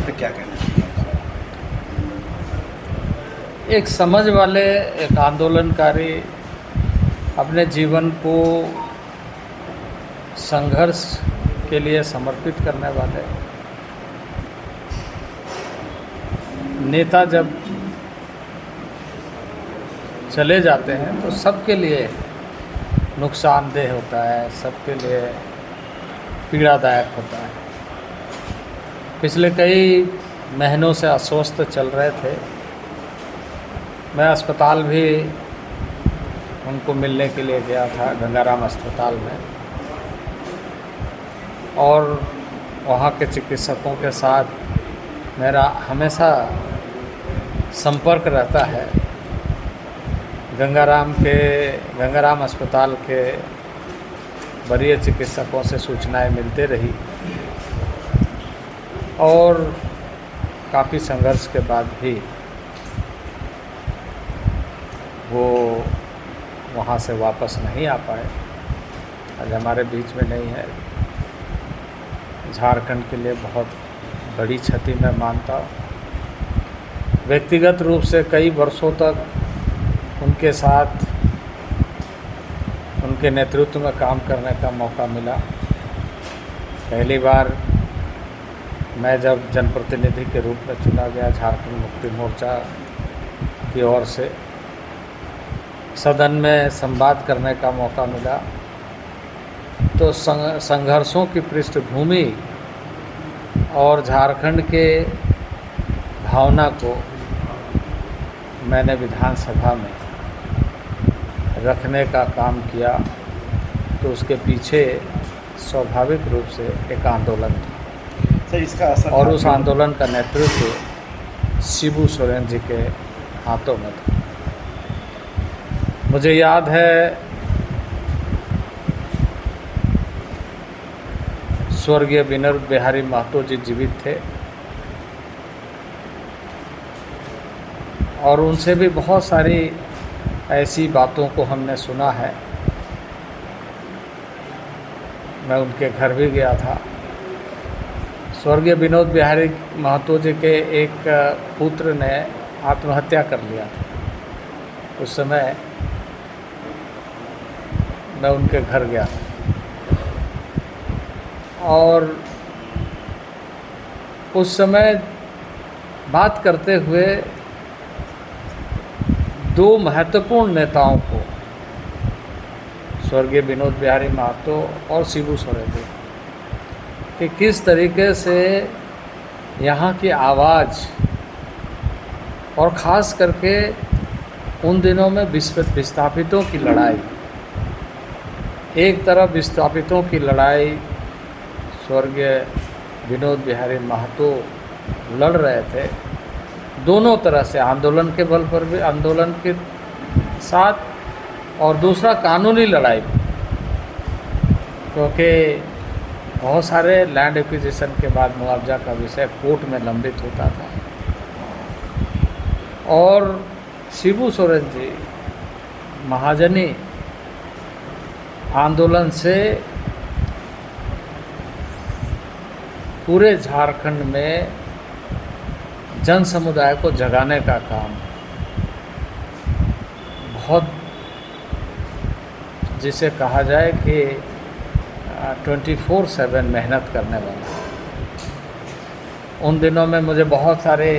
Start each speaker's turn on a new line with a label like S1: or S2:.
S1: पे क्या कहना चाहिए?
S2: एक समझ वाले, एक आंदोलनकारी, अपने जीवन को संघर्ष के लिए समर्पित करने वाले नेता जब चले जाते हैं तो सबके लिए नुकसानदेह होता है, सबके लिए पीड़ादायक होता है। पिछले कई महीनों से अस्वस्थ चल रहे थे। मैं अस्पताल भी उनको मिलने के लिए गया था, गंगाराम अस्पताल में, और वहाँ के चिकित्सकों के साथ मेरा हमेशा संपर्क रहता है। गंगाराम अस्पताल के वरीय चिकित्सकों से सूचनाएं मिलते रही और काफ़ी संघर्ष के बाद भी वो वहाँ से वापस नहीं आ पाए। आज हमारे बीच में नहीं है। झारखंड के लिए बहुत बड़ी क्षति मैं मानता हूँ। व्यक्तिगत रूप से कई वर्षों तक उनके साथ, उनके नेतृत्व में काम करने का मौका मिला। पहली बार मैं जब जनप्रतिनिधि के रूप में चुना गया झारखंड मुक्ति मोर्चा की ओर से, सदन में संवाद करने का मौका मिला, तो संघर्षों की पृष्ठभूमि और झारखंड के भावना को मैंने विधानसभा में रखने का काम किया। तो उसके पीछे स्वाभाविक रूप से एक आंदोलन था।
S1: सर, इसका असर
S2: और उस आंदोलन का नेतृत्व शिबू सोरेन जी के हाथों में था। मुझे याद है स्वर्गीय विनोद बिहारी महतो जी जीवित थे और उनसे भी बहुत सारी ऐसी बातों को हमने सुना है। मैं उनके घर भी गया था। स्वर्गीय विनोद बिहारी महतो जी के एक पुत्र ने आत्महत्या कर लिया था। उस समय मैं उनके घर गया और उस समय बात करते हुए दो महत्वपूर्ण नेताओं को, स्वर्गीय विनोद बिहारी महतो और शिबू सोरेन जी, कि किस तरीके से यहाँ की आवाज़, और ख़ास करके उन दिनों में विस्थापितों की लड़ाई, एक तरफ विस्थापितों की लड़ाई स्वर्गीय विनोद बिहारी महतो लड़ रहे थे, दोनों तरह से, आंदोलन के बल पर भी, आंदोलन के साथ, और दूसरा कानूनी लड़ाई, क्योंकि बहुत सारे लैंड एक्विजिशन के बाद मुआवजा का विषय कोर्ट में लंबित होता था। और शिबू सोरेन जी महाजनी आंदोलन से पूरे झारखंड में जन समुदाय को जगाने का काम बहुत, जिसे कहा जाए कि 24/7 मेहनत करने वाला। उन दिनों में मुझे बहुत सारे